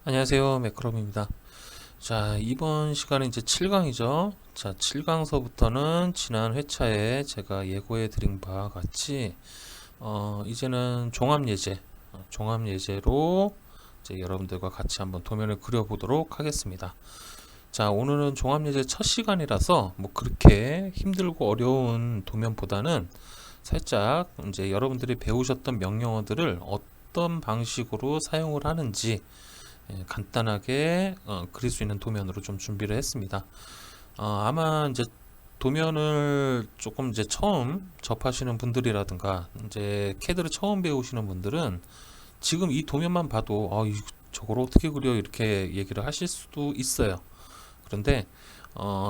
안녕하세요. 매크롬입니다. 자, 이번 시간은 이제 7강이죠. 자, 7강서부터는 지난 회차에 제가 예고해 드린 바와 같이, 이제는 종합예제로 이제 여러분들과 같이 한번 도면을 그려보도록 하겠습니다. 자, 오늘은 종합예제 첫 시간이라서 뭐 그렇게 힘들고 어려운 도면보다는 살짝 이제 여러분들이 배우셨던 명령어들을 어떤 방식으로 사용을 하는지 간단하게 그릴 수 있는 도면으로 좀 준비를 했습니다. 아마 이제 도면을 조금 이제 처음 접하시는 분들이라든가 이제 캐드를 처음 배우시는 분들은 지금 이 도면만 봐도 저걸 어떻게 그려 이렇게 얘기를 하실 수도 있어요. 그런데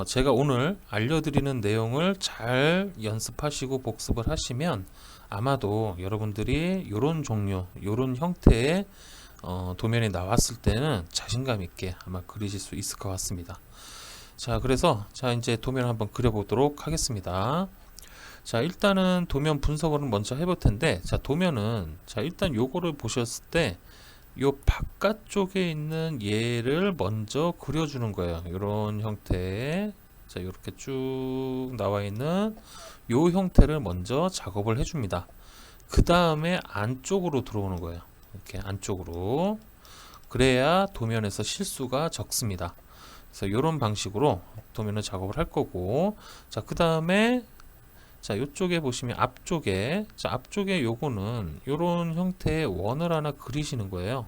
제가 오늘 알려드리는 내용을 잘 연습하시고 복습을 하시면 아마도 여러분들이 이런 종류, 이런 형태의 도면이 나왔을 때는 자신감 있게 아마 그리실 수 있을 것 같습니다. 자, 그래서 이제 도면을 한번 그려보도록 하겠습니다. 자, 일단은 도면 분석을 먼저 해볼 텐데, 자, 도면은 일단 요거를 보셨을 때 요 바깥쪽에 있는 얘를 먼저 그려주는 거예요. 이런 형태의, 자, 이렇게 쭉 나와 있는 요 형태를 먼저 작업을 해줍니다. 그 다음에 안쪽으로 들어오는 거예요. 이렇게 안쪽으로. 그래야 도면에서 실수가 적습니다. 그래서 이런 방식으로 도면을 작업을 할 거고, 자, 그 다음에 자, 이쪽에 보시면 앞쪽에 요거는 요런 형태의 원을 하나 그리시는 거예요.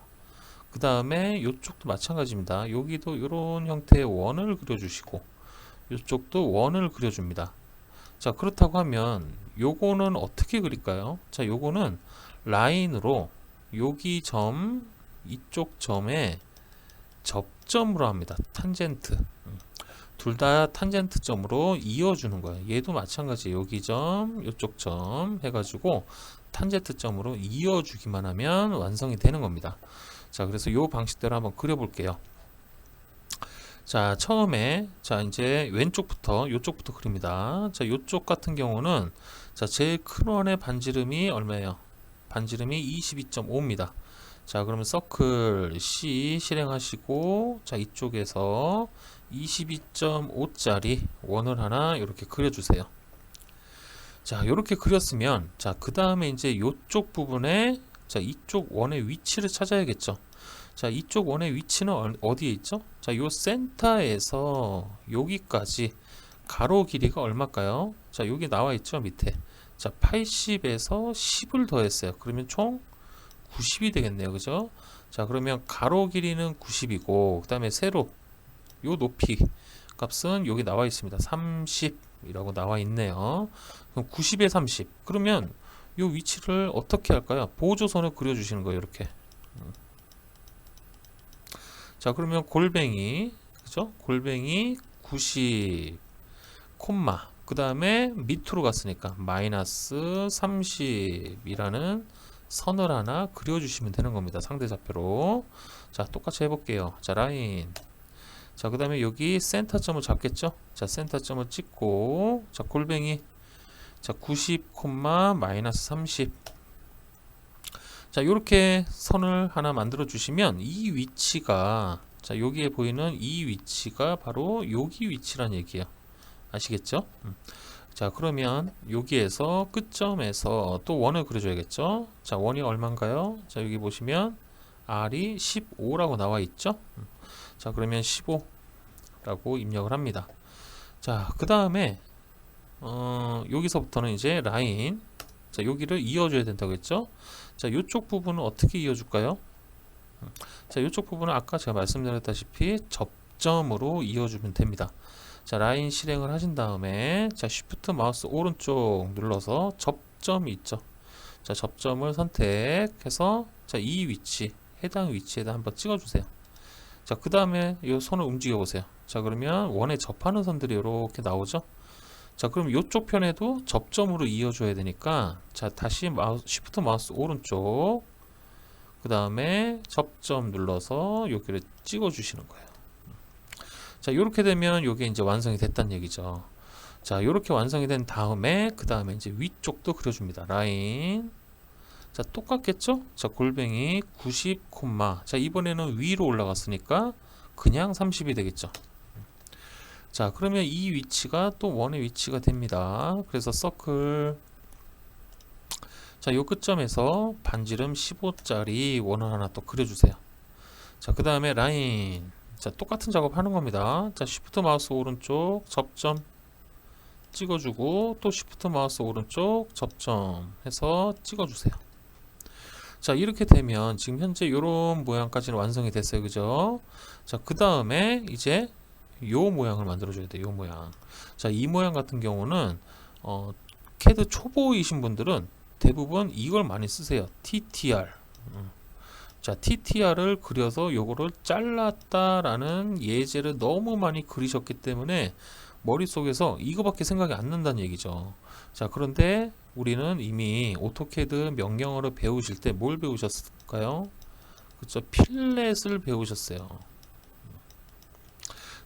그 다음에 이쪽도 마찬가지입니다. 여기도 이런 형태의 원을 그려주시고 이쪽도 원을 그려줍니다. 자, 그렇다고 하면 요거는 어떻게 그릴까요? 자, 요거는 라인으로 여기 점, 이쪽 점에 접점으로 합니다. 탄젠트. 둘 다 탄젠트 점으로 이어주는 거예요. 얘도 마찬가지. 여기 점, 이쪽 점 해가지고 탄젠트 점으로 이어주기만 하면 완성이 되는 겁니다. 자, 그래서 이 방식대로 한번 그려볼게요. 자, 처음에 이제 왼쪽부터 요쪽부터 그립니다. 자, 요쪽 같은 경우는 제일 큰 원의 반지름이 얼마예요? 반지름이 22.5입니다. 자, 그러면 서클 C 실행하시고, 자, 이쪽에서 22.5짜리 원을 하나 이렇게 그려주세요. 자, 이렇게 그렸으면, 자, 그 다음에 이제 이쪽 부분에, 자, 이쪽 원의 위치를 찾아야겠죠. 자, 이쪽 원의 위치는 어디에 있죠? 자, 요 센터에서 여기까지 가로 길이가 얼마일까요? 자, 여기 나와 있죠, 밑에. 자, 80에서 10을 더했어요. 그러면 총 90이 되겠네요. 그죠? 자, 그러면 가로 길이는 90이고, 그 다음에 세로, 요 높이 값은 여기 나와 있습니다. 30이라고 나와 있네요. 그럼 90에 30. 그러면 요 위치를 어떻게 할까요? 보조선을 그려주시는 거예요. 이렇게. 자, 그러면 골뱅이, 그죠? 골뱅이 90, 콤마. 그 다음에 밑으로 갔으니까 마이너스 30이라는 선을 하나 그려주시면 되는 겁니다. 상대좌표로. 자, 똑같이 해볼게요. 자, 라인. 자, 그 다음에 여기 센터점을 잡겠죠? 자, 센터점을 찍고, 자, 골뱅이. 자, 90, 마이너스 30. 자, 요렇게 선을 하나 만들어 주시면 이 위치가, 자, 여기에 보이는 이 위치가 바로 여기 위치란 얘기예요. 아시겠죠? 자, 그러면 여기에서 끝점에서 또 원을 그려줘야겠죠? 자, 원이 얼마인가요? 자, 여기 보시면 R이 15라고 나와 있죠? 자, 그러면 15라고 입력을 합니다. 자, 그 다음에 여기서부터는 이제 라인, 자, 여기를 이어줘야 된다고 했죠? 자, 이쪽 부분은 어떻게 이어줄까요? 자, 이쪽 부분은 아까 제가 말씀드렸다시피 접점으로 이어주면 됩니다. 자, 라인 실행을 하신 다음에, 자, Shift 마우스 오른쪽 눌러서 접점이 있죠. 자, 접점을 선택해서, 자, 이 위치, 해당 위치에다 한번 찍어주세요. 자, 그 다음에 이 손을 움직여 보세요. 자, 그러면 원에 접하는 선들이 이렇게 나오죠. 자, 그럼 이쪽 편에도 접점으로 이어줘야 되니까, 자, 다시 Shift 마우스 오른쪽, 그 다음에 접점 눌러서 여기를 찍어 주시는 거예요. 자, 이렇게 되면 이게 이제 완성이 됐다는 얘기죠. 자, 이렇게 완성이 된 다음에 그 다음에 이제 위쪽도 그려줍니다. 라인. 자, 똑같겠죠? 자, 골뱅이 90, 자, 이번에는 위로 올라갔으니까 그냥 30이 되겠죠. 자, 그러면 이 위치가 또 원의 위치가 됩니다. 그래서 서클, 자, 요 끝점에서 반지름 15짜리 원을 하나 또 그려주세요. 자, 그 다음에 라인, 자, 똑같은 작업 하는 겁니다. 자, 쉬프트 마우스 오른쪽 접점 찍어주고 또 쉬프트 마우스 오른쪽 접점 해서 찍어주세요. 자, 이렇게 되면 지금 현재 이런 모양까지는 완성이 됐어요. 그죠? 자, 그 다음에 이제 요 모양을 만들어 줘야 돼요. 요 모양. 자, 이 모양 같은 경우는 CAD 초보이신 분들은 대부분 이걸 많이 쓰세요. TTR. 자, TTR을 그려서 요거를 잘랐다라는 예제를 너무 많이 그리셨기 때문에 머릿속에서 이거밖에 생각이 안 난다는 얘기죠. 자, 그런데 우리는 이미 오토캐드 명령어를 배우실 때 뭘 배우셨을까요? 그쵸? 필렛을 배우셨어요.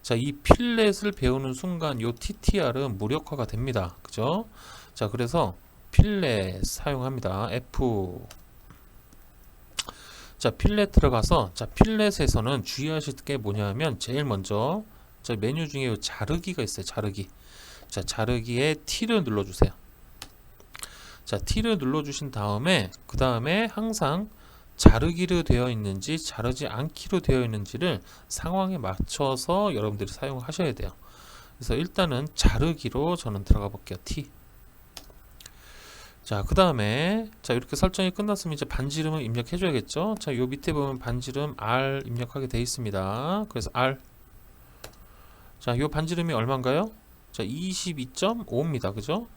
자, 이 필렛을 배우는 순간 요 TTR은 무력화가 됩니다. 그죠? 자, 그래서 필렛 사용합니다. F. 자, 필렛 들어가서, 자, 필렛에서는 주의하실 게 뭐냐면 제일 먼저 자, 메뉴 중에 요 자르기가 있어요. 자르기. 자, 자르기에 T를 눌러주세요. 자, T를 눌러주신 다음에 그 다음에 항상 자르기로 되어 있는지 자르지 않기로 되어 있는지를 상황에 맞춰서 여러분들이 사용하셔야 돼요. 그래서 일단은 자르기로 저는 들어가 볼게요. T. 자, 그 다음에 자, 이렇게 설정이 끝났으면 이제 반지름을 입력해 줘야겠죠. 자, 요 밑에 보면 반지름 R 입력하게 되어 있습니다. 그래서 R. 자, 요 반지름이 얼마인가요? 자, 22.5입니다. 그죠?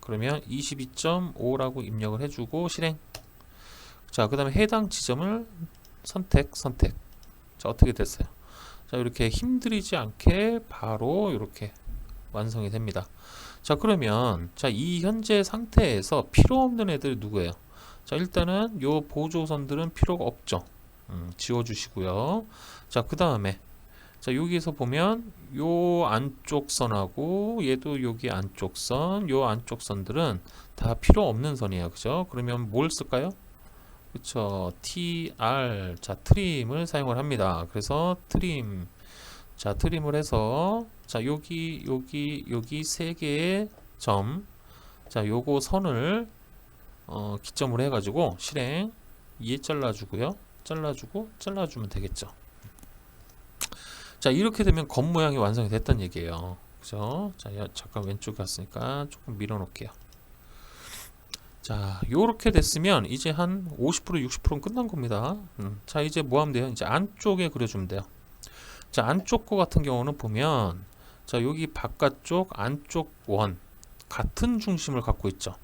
그러면 22.5라고 입력을 해주고 실행. 자, 그 다음에 해당 지점을 선택. 자, 어떻게 됐어요? 자, 이렇게 힘들이지 않게 바로 이렇게 완성이 됩니다. 자, 그러면 자, 이 현재 상태에서 필요 없는 애들 누구예요? 자, 일단은 요 보조선들은 필요가 없죠. 지워주시고요. 자, 그 다음에 자, 여기에서 보면 요 안쪽 선하고 얘도 여기 안쪽 선, 요 안쪽 선들은 다 필요 없는 선이에요. 그죠? 그러면 뭘 쓸까요? 그쵸? TR. 자, 트림을 사용을 합니다. 그래서 트림. 자, 트림을 해서 자, 여기 세 개의 점. 자, 요거 선을 기점으로 해 가지고 실행. 얘 잘라주고요. 잘라주면 되겠죠. 자, 이렇게 되면 겉모양이 완성이 됐다는 얘기예요. 그죠? 자, 잠깐 왼쪽에 갔으니까 조금 밀어 놓을게요. 자, 요렇게 됐으면 이제 한 50% 60%는 끝난 겁니다. 자, 이제 뭐 하면 돼요? 이제 안쪽에 그려주면 돼요. 자, 안쪽 거 같은 경우는 보면 자, 여기 바깥쪽 안쪽 원 같은 중심을 갖고 있죠.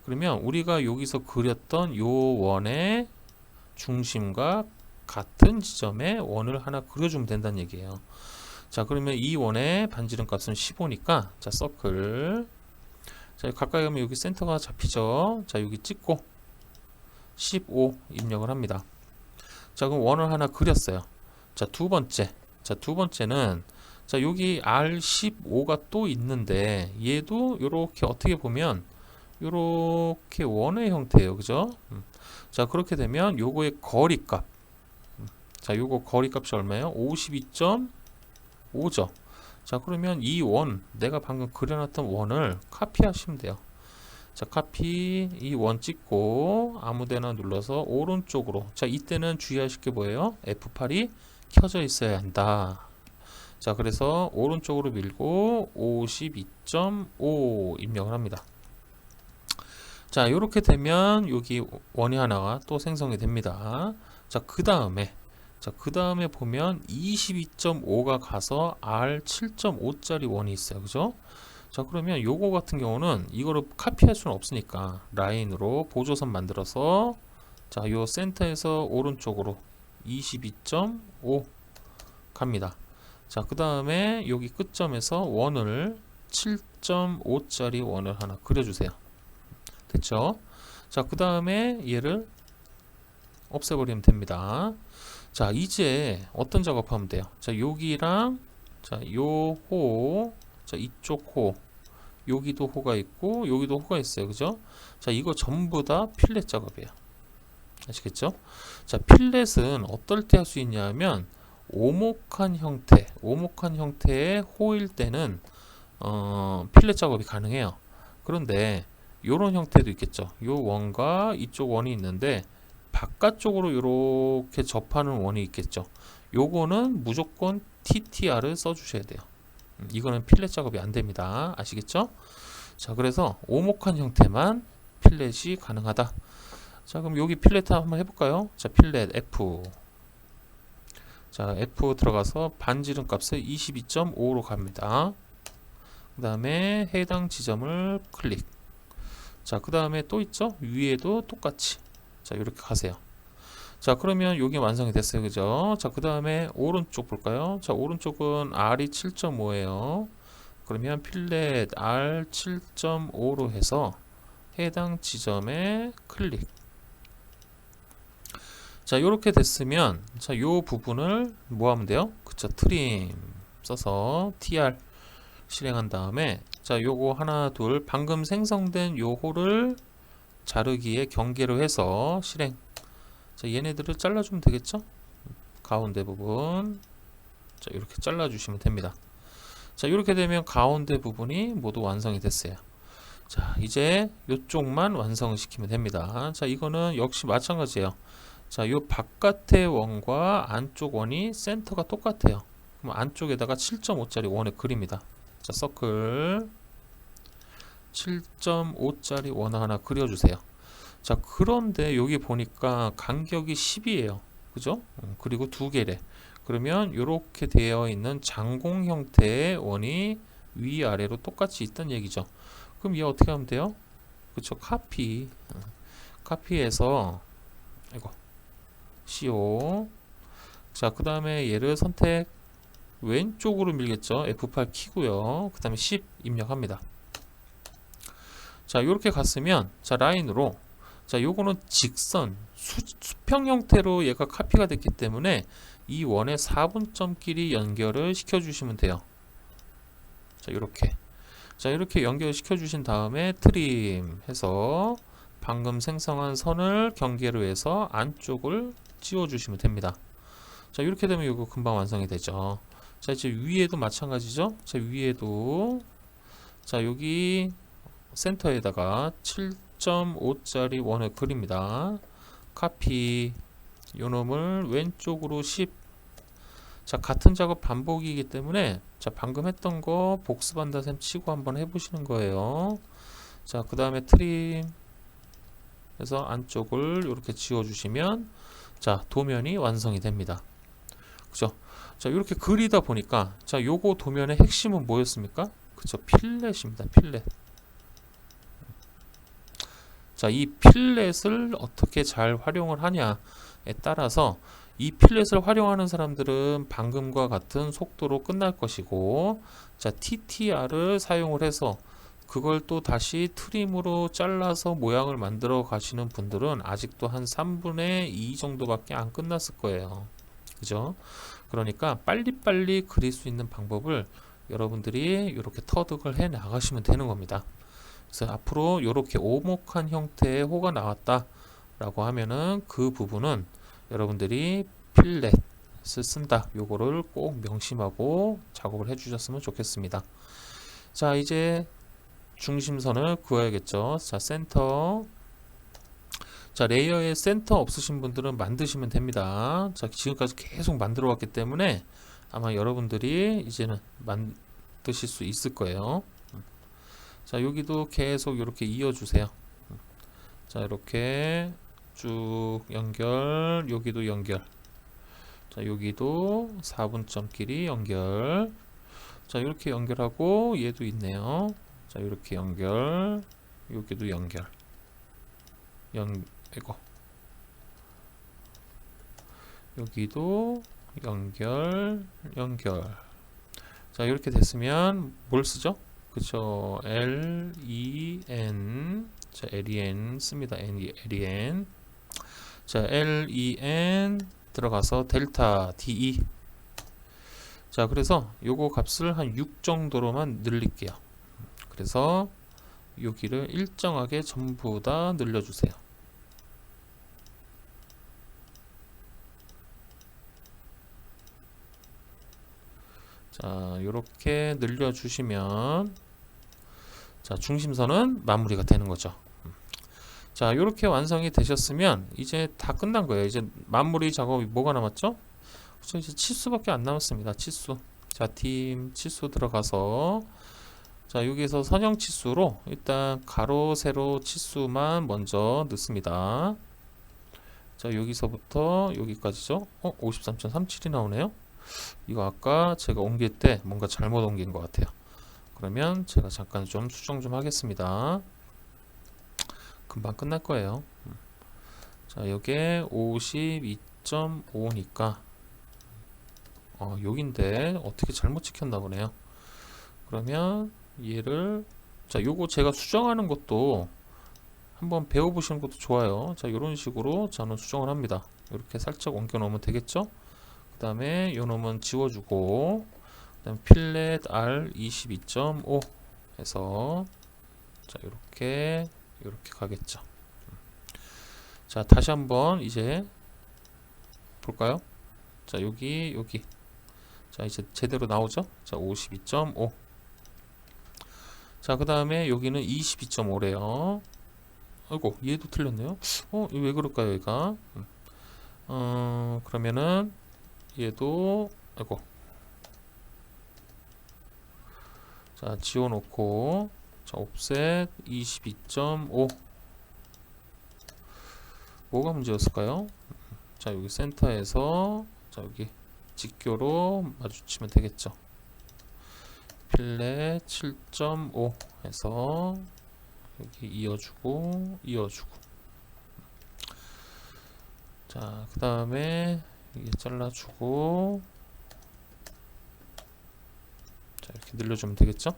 그러면 우리가 여기서 그렸던 요 원의 중심과 같은 지점에 원을 하나 그려주면 된다는 얘기예요. 자, 그러면 이 원의 반지름 값은 15니까 자, 서클. 자, 가까이 가면 여기 센터가 잡히죠. 자, 여기 찍고 15 입력을 합니다. 자, 그럼 원을 하나 그렸어요. 자, 두 번째는 자, 여기 R15가 또 있는데 얘도 요렇게 어떻게 보면 요렇게 원의 형태예요. 그죠? 자, 그렇게 되면 요거의 거리값. 자, 요거 거리값이 얼마예요? 52.5죠. 자, 그러면 이 원, 내가 방금 그려놨던 원을 카피하시면 돼요. 자, 카피, 이 원 찍고 아무데나 눌러서 오른쪽으로. 자, 이때는 주의하실 게 뭐예요? F8이 켜져 있어야 한다. 자, 그래서 오른쪽으로 밀고 52.5 입력을 합니다. 자, 이렇게 되면 여기 원이 하나가 또 생성이 됩니다. 자, 그 다음에 보면 22.5가 가서 R7.5짜리 원이 있어요. 그죠? 자, 그러면 요거 같은 경우는 이거를 카피할 수는 없으니까 라인으로 보조선 만들어서 자, 요 센터에서 오른쪽으로 22.5 갑니다. 자, 그 다음에 여기 끝점에서 원을 7.5짜리 원을 하나 그려주세요. 됐죠? 자, 그 다음에 얘를 없애버리면 됩니다. 자, 이제 어떤 작업하면 돼요? 자, 여기랑 자, 요 호, 자, 이쪽 호, 여기도 호가 있고 여기도 호가 있어요. 그죠? 자, 이거 전부 다 필렛 작업이에요. 아시겠죠? 자, 필렛은 어떨 때 할 수 있냐면 오목한 형태의 호일 때는 필렛 작업이 가능해요. 그런데 이런 형태도 있겠죠. 요 원과 이쪽 원이 있는데 바깥쪽으로 이렇게 접하는 원이 있겠죠. 요거는 무조건 TTR을 써주셔야 돼요. 이거는 필렛 작업이 안 됩니다. 아시겠죠? 자, 그래서 오목한 형태만 필렛이 가능하다. 자, 그럼 여기 필렛 한번 해볼까요? 자, 필렛 F. 자, F 들어가서 반지름 값을 22.5로 갑니다. 그 다음에 해당 지점을 클릭. 자, 그 다음에 또 있죠? 위에도 똑같이. 자, 이렇게 가세요. 자, 그러면 여기 완성이 됐어요. 그죠? 자, 그 다음에 오른쪽 볼까요? 자, 오른쪽은 R이 7.5예요. 그러면 필렛 R 7.5로 해서 해당 지점에 클릭. 자, 이렇게 됐으면 자, 요 부분을 뭐 하면 돼요? 그쵸, 트림 써서 TR 실행한 다음에 자, 요거 하나 둘 방금 생성된 요 홀을 자르기에 경계로 해서 실행. 자, 얘네들을 잘라주면 되겠죠? 가운데 부분 자, 이렇게 잘라주시면 됩니다. 자, 이렇게 되면 가운데 부분이 모두 완성이 됐어요. 자, 이제 이쪽만 완성을 시키면 됩니다. 자, 이거는 역시 마찬가지예요. 자, 요 바깥의 원과 안쪽 원이 센터가 똑같아요. 그럼 안쪽에다가 7.5짜리 원을 그립니다. 자, 서클 7.5짜리 원 하나 그려주세요. 자, 그런데 여기 보니까 간격이 10이에요. 그죠? 그리고 두 개래. 그러면 이렇게 되어 있는 장공 형태의 원이 위아래로 똑같이 있다는 얘기죠. 그럼 얘 어떻게 하면 돼요? 그쵸? 카피해서 이거 CO. 자, 그 다음에 얘를 선택 왼쪽으로 밀겠죠. F8 키고요. 그 다음에 10 입력합니다. 자, 이렇게 갔으면 자, 라인으로 자, 요거는 직선 수평 형태로 얘가 카피가 됐기 때문에 이 원의 4분점끼리 연결을 시켜 주시면 돼요. 자, 이렇게 자, 이렇게 연결시켜 주신 다음에 트림 해서 방금 생성한 선을 경계로 해서 안쪽을 찌워 주시면 됩니다. 자, 이렇게 되면 이거 금방 완성이 되죠. 자, 이제 위에도 마찬가지죠. 자, 위에도 자, 여기 센터에다가 7.5짜리 원을 그립니다. 카피 요놈을 왼쪽으로 10. 자, 같은 작업 반복이기 때문에 자, 방금 했던 거 복습한다 셈 치고 한번 해보시는 거예요. 자, 그 다음에 트림 해서 안쪽을 이렇게 지워주시면 자, 도면이 완성이 됩니다. 그죠? 자, 이렇게 그리다 보니까 자, 요거 도면의 핵심은 뭐였습니까? 그죠? 필렛입니다. 필렛. 자, 이 필렛을 어떻게 잘 활용을 하냐에 따라서 이 필렛을 활용하는 사람들은 방금과 같은 속도로 끝날 것이고, 자, TTR을 사용을 해서 그걸 또 다시 트림으로 잘라서 모양을 만들어 가시는 분들은 아직도 한 3분의 2 정도밖에 안 끝났을 거예요. 그죠? 그러니까 빨리빨리 그릴 수 있는 방법을 여러분들이 이렇게 터득을 해 나가시면 되는 겁니다. 그래서 앞으로 이렇게 오목한 형태의 호가 나왔다 라고 하면은 그 부분은 여러분들이 필렛을 쓴다, 요거를 꼭 명심하고 작업을 해 주셨으면 좋겠습니다. 자, 이제 중심선을 그어야겠죠. 자, 센터. 자, 레이어에 센터 없으신 분들은 만드시면 됩니다. 자, 지금까지 계속 만들어 왔기 때문에 아마 여러분들이 이제는 만드실 수 있을 거예요. 자, 여기도 계속 이렇게 이어주세요. 자, 이렇게 쭉 연결, 여기도 연결. 자, 여기도 4분점끼리 연결. 자, 이렇게 연결하고 얘도 있네요. 자, 이렇게 연결, 여기도 연결. 이거. 여기도 연결. 자, 이렇게 됐으면 뭘 쓰죠? 그쵸? len. 자, len 씁니다. len. 자, len 들어가서 델타 de. 자, 그래서 요거 값을 한 6 정도로만 늘릴게요. 그래서 여기를 일정하게 전부 다 늘려주세요. 자, 이렇게 늘려주시면 자, 중심선은 마무리가 되는 거죠. 자, 이렇게 완성이 되셨으면 이제 다 끝난 거예요. 이제 마무리 작업이 뭐가 남았죠? 그렇죠? 이제 치수밖에 안 남았습니다. 치수. 자, 팀 치수 들어가서 자, 여기서 선형 치수로 일단 가로 세로 치수만 먼저 넣습니다. 자, 여기서부터 여기까지죠. 53.37이 나오네요. 이거 아까 제가 옮길 때 뭔가 잘못 옮긴 것 같아요. 그러면 제가 잠깐 좀 수정 좀 하겠습니다. 금방 끝날 거예요. 자, 여기에 52.5니까 여긴데 어떻게 잘못 찍혔나 보네요. 그러면 얘를 자, 요거 제가 수정하는 것도 한번 배워보시는 것도 좋아요. 자, 이런 식으로 저는 수정을 합니다. 이렇게 살짝 옮겨 놓으면 되겠죠? 그 다음에 요 놈은 지워주고, 그 다음에 필렛 R 22.5 해서 자, 이렇게 가겠죠. 자, 다시 한번 이제 볼까요? 자, 여기 자, 이제 제대로 나오죠? 자, 52.5. 자, 그 다음에 여기는 22.5래요. 아이고, 얘도 틀렸네요. 이거 왜 그럴까요, 얘가? 그러면은 얘도 아이고. 자, 지워놓고 자, 옵셋 22.5. 뭐가 문제였을까요? 자, 여기 센터에서 자, 여기 직교로 마주치면 되겠죠. 필렛 7.5 해서 여기 이어주고 자, 그 다음에 이게 잘라주고 자, 이렇게 늘려주면 되겠죠.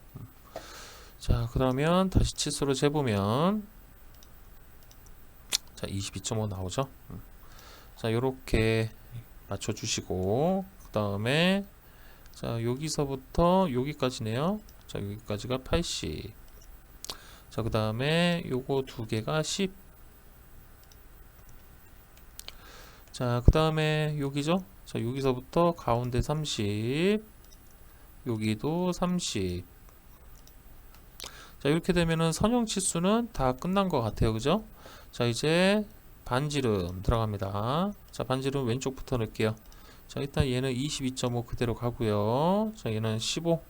자, 그러면 다시 치수로 재보면 자, 22.5 나오죠. 자, 요렇게 맞춰주시고 그 다음에 자, 여기서부터 여기까지네요. 자, 여기까지가 80. 자, 그 다음에 요거 두 개가 10. 자, 그 다음에 여기죠. 자, 여기서부터 가운데 30. 여기도 30. 자, 이렇게 되면은 선형 치수는 다 끝난 것 같아요. 그죠? 자, 이제 반지름 들어갑니다. 자, 반지름 왼쪽부터 넣을게요. 자, 일단 얘는 22.5 그대로 가고요. 자, 얘는 15.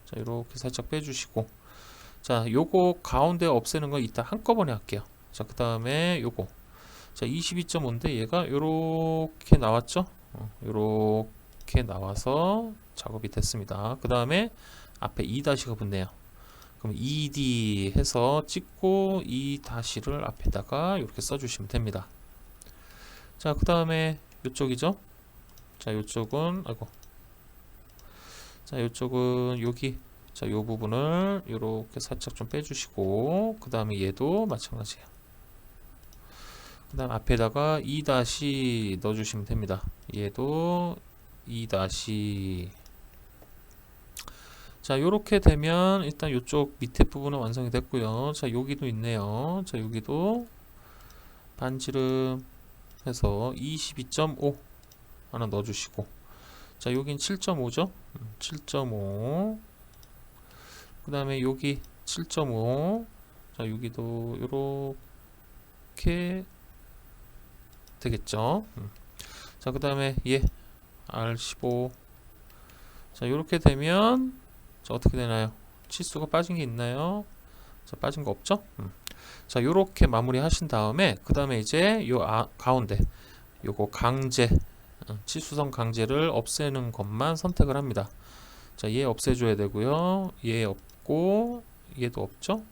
자, 이렇게 살짝 빼주시고. 자, 요거 가운데 없애는 거 이따 한꺼번에 할게요. 자, 그 다음에 요거. 자, 22.5인데 얘가 요렇게 나왔죠? 요렇게 나와서 작업이 됐습니다. 그 다음에 앞에 2-가 붙네요. 그럼 2D 해서 찍고 2-를 앞에다가 이렇게 써주시면 됩니다. 자, 그 다음에 이쪽이죠? 자, 요쪽은 아이고. 자, 요쪽은 여기. 자, 요 부분을 이렇게 살짝 좀 빼주시고 그 다음에 얘도 마찬가지예요. 그 다음 앞에다가 2- 넣어주시면 됩니다. 얘도 2- 자, 요렇게 되면 일단 요쪽 밑에 부분은 완성이 됐고요. 자, 여기도 있네요. 자, 여기도 반지름 해서 22.5 하나 넣어주시고 자, 여긴 7.5죠. 7.5 그 다음에 여기 7.5 자, 여기도 요렇게 되겠죠. 자, 그 다음에 얘 R15 자, 요렇게 되면 자, 어떻게 되나요? 치수가 빠진 게 있나요? 자, 빠진 거 없죠? 자, 요렇게 마무리 하신 다음에 그 다음에 이제 요 가운데 요거 강제 치수선 강제를 없애는 것만 선택을 합니다. 자, 얘 없애줘야 되고요. 얘 없고 얘도 없죠?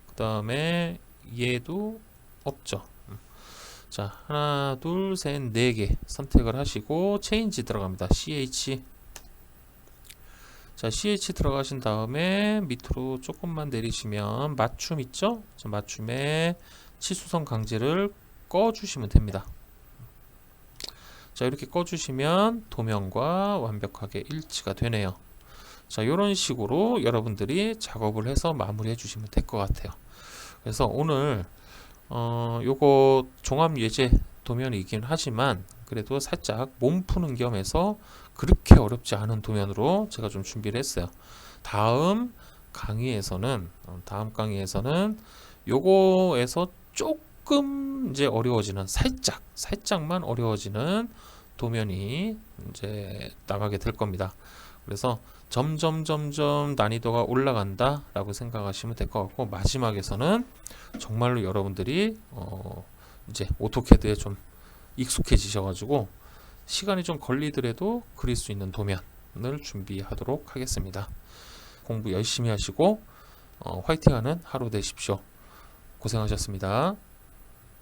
그 다음에 얘도 없죠. 자, 하나, 둘, 셋, 네 개 선택을 하시고 체인지 들어갑니다. CH 자, CH 들어가신 다음에 밑으로 조금만 내리시면 맞춤 있죠? 자, 맞춤에 치수선 강제를 꺼주시면 됩니다. 자, 이렇게 꺼주시면 도면과 완벽하게 일치가 되네요. 자, 이런 식으로 여러분들이 작업을 해서 마무리해 주시면 될 것 같아요. 그래서 오늘 요거 종합 예제 도면이긴 하지만 그래도 살짝 몸 푸는 겸해서 그렇게 어렵지 않은 도면으로 제가 좀 준비를 했어요. 다음 강의에서는 요거에서 조금 이제 어려워지는 살짝만 어려워지는 도면이 이제 나가게 될 겁니다. 그래서 점점 난이도가 올라간다 라고 생각하시면 될 것 같고, 마지막에서는 정말로 여러분들이 이제 오토캐드에 좀 익숙해지셔가지고 시간이 좀 걸리더라도 그릴 수 있는 도면을 준비하도록 하겠습니다. 공부 열심히 하시고 화이팅하는 하루 되십시오. 고생하셨습니다.